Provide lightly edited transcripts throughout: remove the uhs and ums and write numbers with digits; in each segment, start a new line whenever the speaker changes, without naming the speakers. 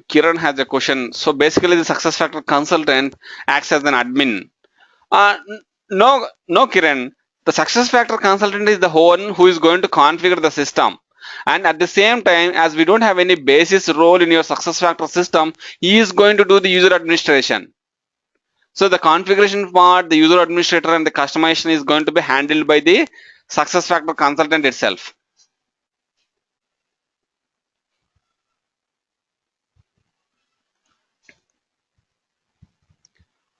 Kiran has a question. So basically, the success factor consultant acts as an admin. Uh, n- no, Kiran. The success factor consultant is the one who is going to configure the system. And at the same time, as we don't have any basis role in your success factor system, he is going to do the user administration. So the configuration part, the user administrator and the customization is going to be handled by the success factor consultant itself.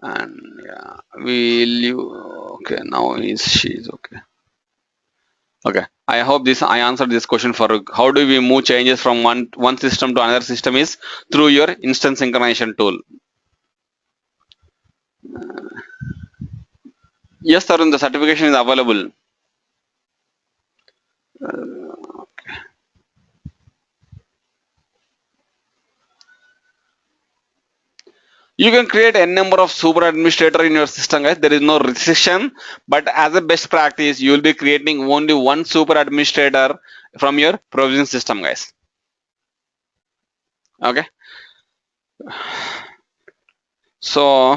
And yeah, will you, okay, now is she's okay. Okay, I hope this I answered this question for how do we move changes from one system to another system is through your instance synchronization tool. Yes, Tarun, the certification is available. You can create a number of super administrator in your system, guys. There is no restriction, but as a best practice, you will be creating only one super administrator from your provision system, guys. Okay. So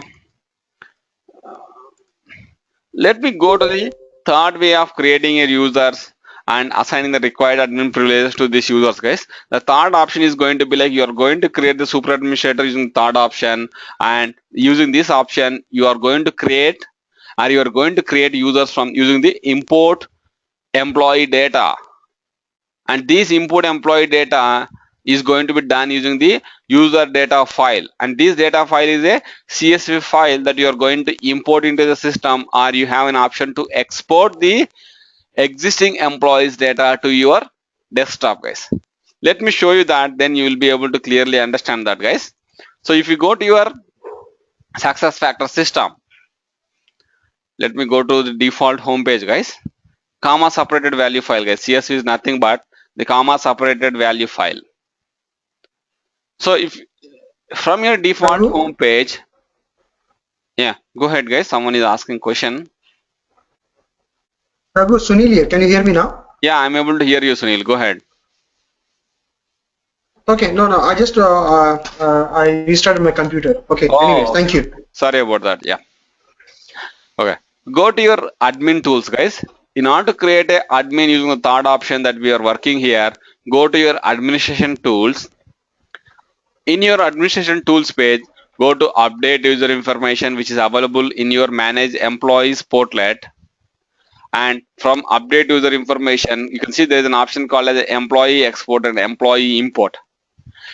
let me go to the third way of creating a users and assigning the required admin privileges to these users, guys. The third option is going to be like you are going to create the super administrator using the third option, and using this option you are going to create or you are going to create users from using the import employee data, and this import employee data is going to be done using the user data file, and this data file is a CSV file that you are going to import into the system, or you have an option to export the existing employees data to your desktop, guys. Let me show you that, then you will be able to clearly understand that, guys. So if you go to your success factor system, let me go to the default home page, guys. Comma separated value file, guys. CSV is nothing but the comma separated value file. So if from your default home page, yeah, go ahead, guys. Someone is asking question.
Raghu, Sunil here. Can you hear me now?
Yeah, I'm able to hear you, Sunil. Go ahead.
Okay, no, I just I restarted my computer. Okay, anyways, thank you.
Sorry about that. Yeah. Okay. Go to your admin tools, guys. In order to create a admin using the third option that we are working here, go to your administration tools. In your administration tools page, go to update user information, which is available in your manage employees portlet. And from update user information, you can see there is an option called as employee export and employee import.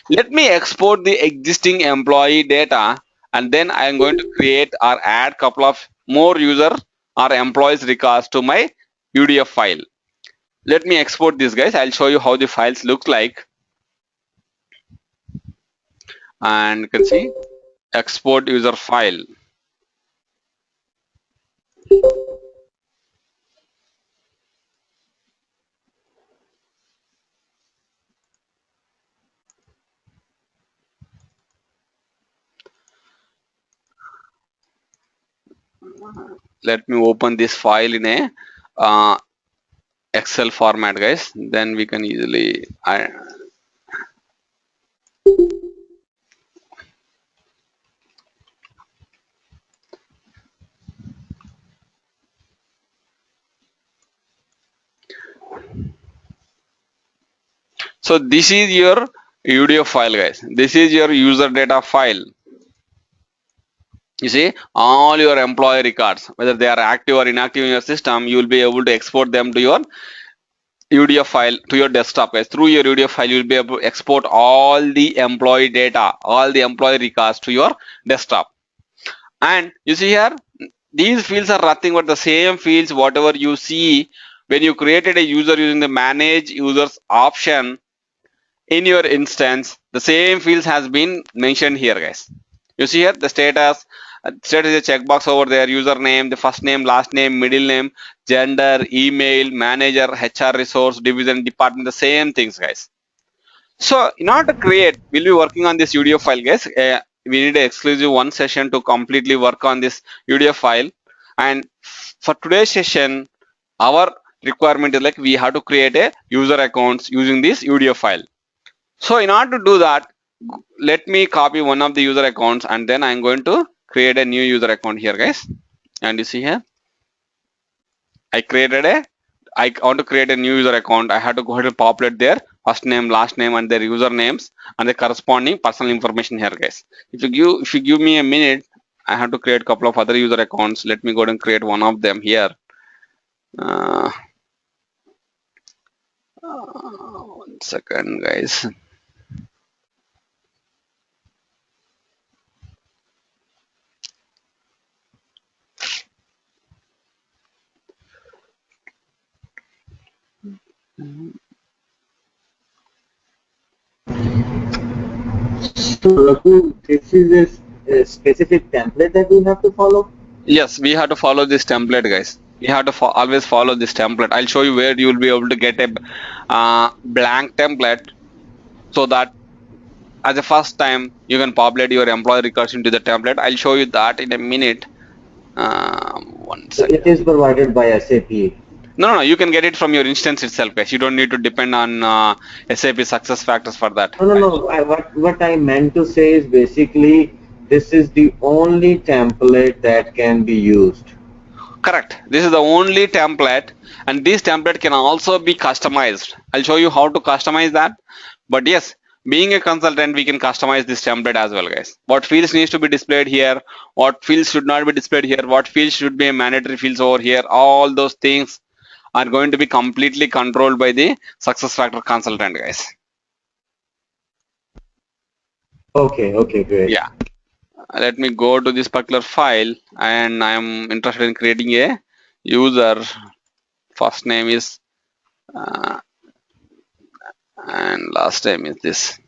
Let me export the existing employee data, and then I am going to create or add couple of more user or employees records to my UDF file. Let me export this, guys. I'll show you how the files look like. And you can see export user file. Let me open this file in a Excel format, guys. Then we can easily so this is your UDF file, guys. This is your user data file. You see all your employee records, whether they are active or inactive in your system, you will be able to export them to your UDF file to your desktop, guys. Through your UDF file, you will be able to export all the employee data, all the employee records to your desktop. And you see here, these fields are nothing but the same fields whatever you see when you created a user using the manage users option in your instance. The same fields has been mentioned here, guys. You see here the status is a checkbox over there, username, the first name, last name, middle name, gender, email, manager, HR resource, division, department, the same things, guys. So in order to create, we'll be working on this UDF file, guys. We need an exclusive one session to completely work on this UDF file. And for today's session, our requirement is like we have to create a user accounts using this UDF file. So in order to do that, let me copy one of the user accounts, and then I'm going to create a new user account here, guys. And you see here, I want to create a new user account. I have to go ahead and populate their first name, last name, and their usernames and the corresponding personal information here, guys. If you give me a minute, I have to create a couple of other user accounts. Let me go ahead and create one of them here. Uh, 1 second, guys.
So, Raghu, this is a specific template that we have to follow?
Yes, we have to follow this template, guys. We have to always follow this template. I'll show you where you will be able to get a blank template, so that as a first time you can populate your employee records into the template. I'll show you that in a minute. 1
So
second.
it is provided by SAP.
No, you can get it from your instance itself, guys. You don't need to depend on SAP success factors for that.
No. What I meant to say is basically this is the only template that can be used.
Correct. This is the only template, and this template can also be customized. I'll show you how to customize that. But yes, being a consultant, we can customize this template as well, guys. What fields needs to be displayed here, what fields should not be displayed here, what fields should be a mandatory fields over here, all those things are going to be completely controlled by the SuccessFactors consultant, guys.
Okay, great.
Yeah. Let me go to this particular file, and I am interested in creating a user. First name is and last name is this.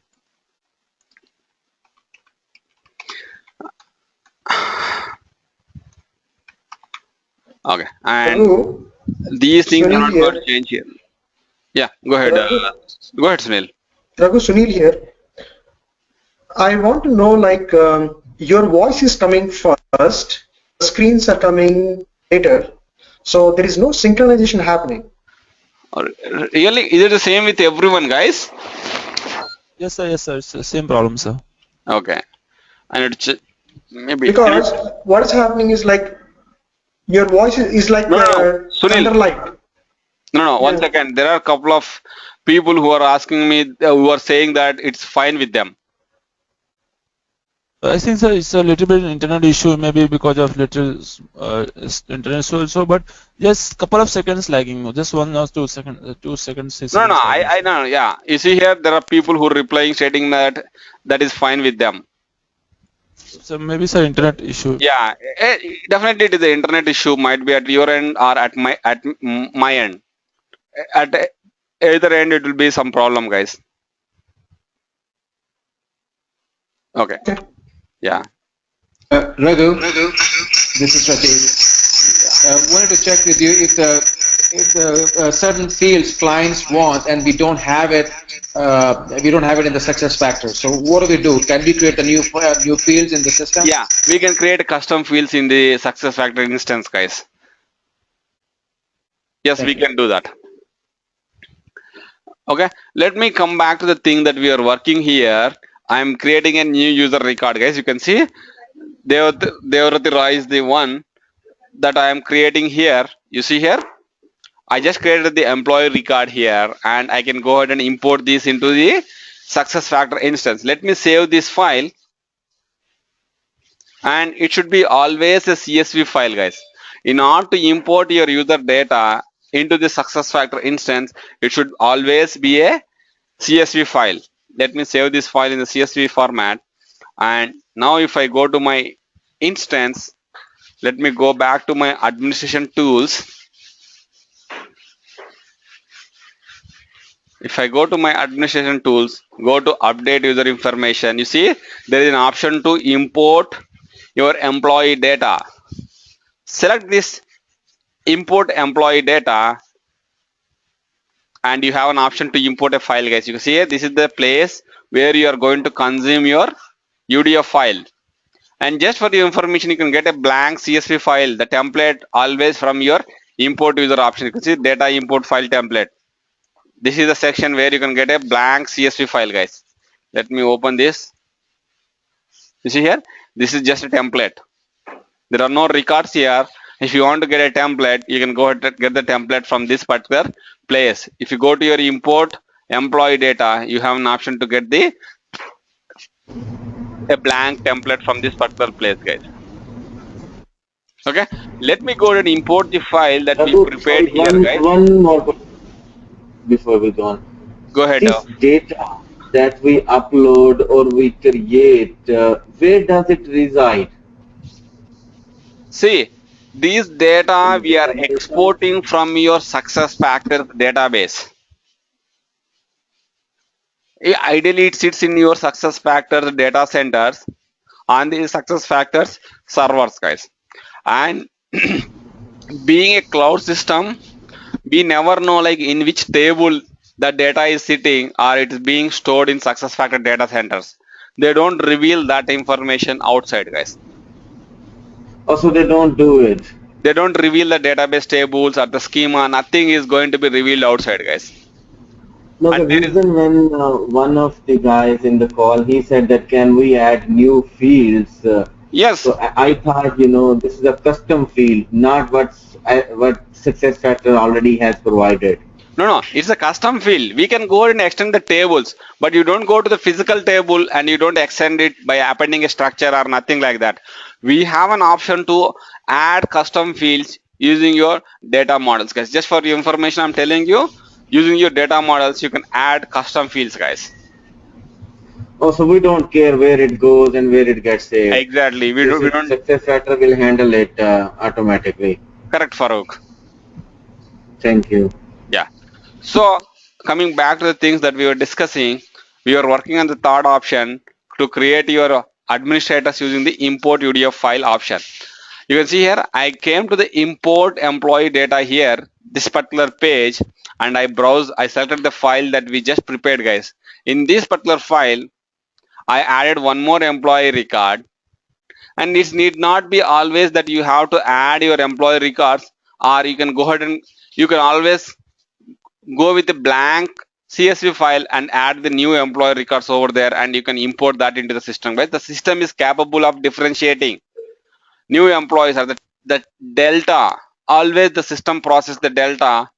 Okay, and
Raghu,
these things are
Sunil
not
here.
going to change here. Yeah, go ahead. Go ahead, Sunil.
Raghu, Sunil here. I want to know, like, your voice is coming first, screens are coming later, so there is no synchronization happening.
Really, is it the same with everyone, guys?
Yes, sir. It's the same problem, sir.
Okay, and it's maybe
Because what is happening is like your voice is like
No, Sunil.
underlined.
No, 1
Yeah.
second. There are a couple of people who are asking me, who are saying that it's fine with them.
I think, sir, it's a little bit internet issue, maybe because of little internet issue also, but just couple of seconds lagging, just 1 or 2 seconds, 2 seconds.
No, I know. Yeah, you see here, there are people who are replying stating that that is fine with them.
So maybe, sir, internet issue.
Yeah, definitely it is the internet issue. Might be at your end or at my end. At either end, it will be some problem, guys. Okay. Yeah.
Raghu, this is Rajesh. Wanted to check with you if the certain fields clients want and we don't have it in the success factor. So what do we do? Can we create the new fields in the system?
Yeah, we can create custom fields in the success factor instance, guys. Yes, we can do that. Okay, let me come back to the thing that we are working here. I'm creating a new user record, guys. You can see Devrati Roy is the one that I am creating here. You see here, I just created the employee record here, and I can go ahead and import this into the success factor instance. Let me save this file, and it should be always a CSV file, guys. In order to import your user data into the success factor instance, it should always be a CSV file. Let me save this file in the CSV format. And now if I go to my instance, let me go back to my administration tools. If I go to my administration tools, go to update user information, you see there is an option to import your employee data. Select this import employee data, and you have an option to import a file, guys. You can see here, this is the place where you are going to consume your UDF file. And just for your information, you can get a blank CSV file, the template always from your import user option. You can see data import file template. This is the section where you can get a blank CSV file, guys. Let me open this. You see here, this is just a template. There are no records here. If you want to get a template, you can go ahead and get the template from this particular place. If you go to your import employee data, you have an option to get the a blank template from this particular place, guys. Okay, let me go ahead and import the file that we
Raghu,
prepared
sorry,
here, guys.
one more question before we go on.
Go ahead.
This data that we upload or we create, where does it reside?
See, these data we are exporting from your success factors database. Ideally, it sits in your success factors data centers on the success factors servers, guys. And being a cloud system, we never know like in which table the data is sitting or it is being stored in success factor data centers. They don't reveal that information outside, guys.
Also, they don't do it.
They don't reveal the database tables or the schema. Nothing is going to be revealed outside, guys.
No, the
And there is,
reason when one of the guys in the call, he said that can we add new fields?
yes,
So I thought, this is a custom field, not what SuccessFactors already has provided.
no, it's a custom field. We can go and extend the tables, but you don't go to the physical table and you don't extend it by appending a structure or nothing like that. We have an option to add custom fields using your data models, guys. Just for your information, I'm telling you, using your data models, you can add custom fields, guys.
Also, we don't care where it goes and where it gets saved.
Exactly. We don't.
SuccessFactors will handle it automatically.
Correct, Farooq.
Thank you.
Yeah. So coming back to the things that we were discussing, we were working on the third option to create your administrators using the import UDF file option. You can see here, I came to the import employee data here, this particular page, and I selected the file that we just prepared, guys. In this particular file, I added one more employee record, and it need not be always that you have to add your employee records, or you can go ahead and you can always go with a blank CSV file and add the new employee records over there, and you can import that into the system, right? The system is capable of differentiating new employees or the delta. Always the system process the delta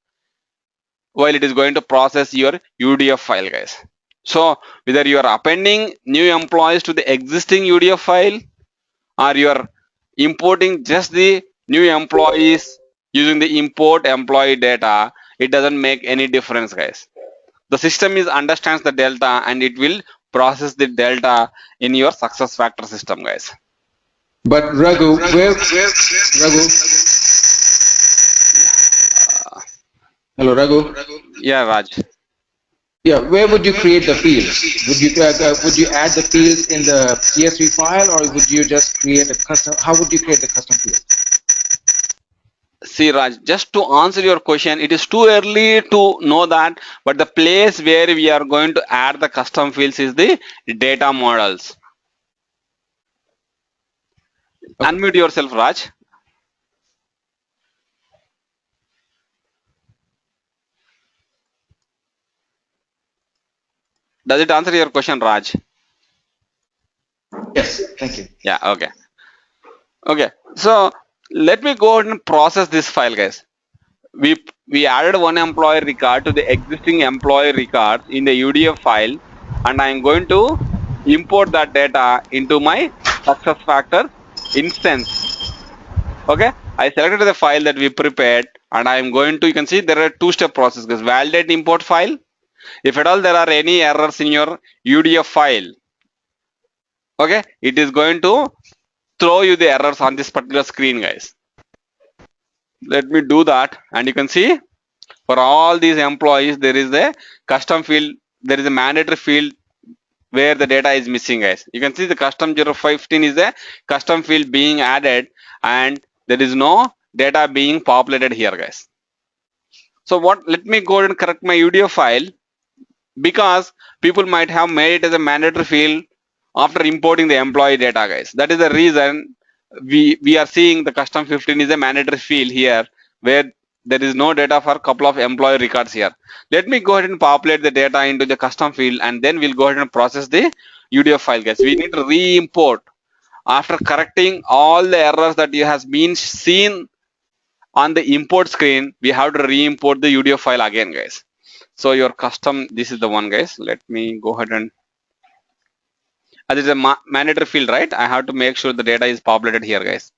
while it is going to process your UDF file, guys. So whether you are appending new employees to the existing UDF file or you are importing just the new employees using the import employee data, it doesn't make any difference, guys. The system understands the delta and it will process the delta in your success factor system, guys.
But Raghu, Raghu? Hello, Raghu.
Yeah, Raj.
Yeah, where would you create the fields? Would you add the fields in the CSV file, or would you just create a custom? How would you create the custom field?
See, Raj, just to answer your question, it is too early to know that, but the place where we are going to add the custom fields is the data models. Okay. Unmute yourself, Raj. Does it answer your question, Raj?
Yes, thank you.
Yeah, okay. Okay, so let me go ahead and process this file, guys. We added one employee record to the existing employee record in the UDF file, and I am going to import that data into my SuccessFactors instance. Okay, I selected the file that we prepared, and I am going to, you can see there are two-step process, guys. Validate import file. If at all there are any errors in your UDF file, okay, it is going to throw you the errors on this particular screen, guys. Let me do that, and you can see for all these employees there is a custom field, there is a mandatory field where the data is missing, guys. You can see the custom 0515 is a custom field being added, and there is no data being populated here, guys. So let me go and correct my UDF file, because people might have made it as a mandatory field after importing the employee data, guys. That is the reason we are seeing the custom 15 is a mandatory field here, where there is no data for a couple of employee records here. Let me go ahead and populate the data into the custom field, and then we'll go ahead and process the UDF file, guys. We need to re-import After correcting all the errors that you has been seen on the import screen, we have to re-import the UDF file again, guys. So your custom, this is the one, guys. Let me go ahead and this is a mandatory field, right? I have to make sure the data is populated here, guys.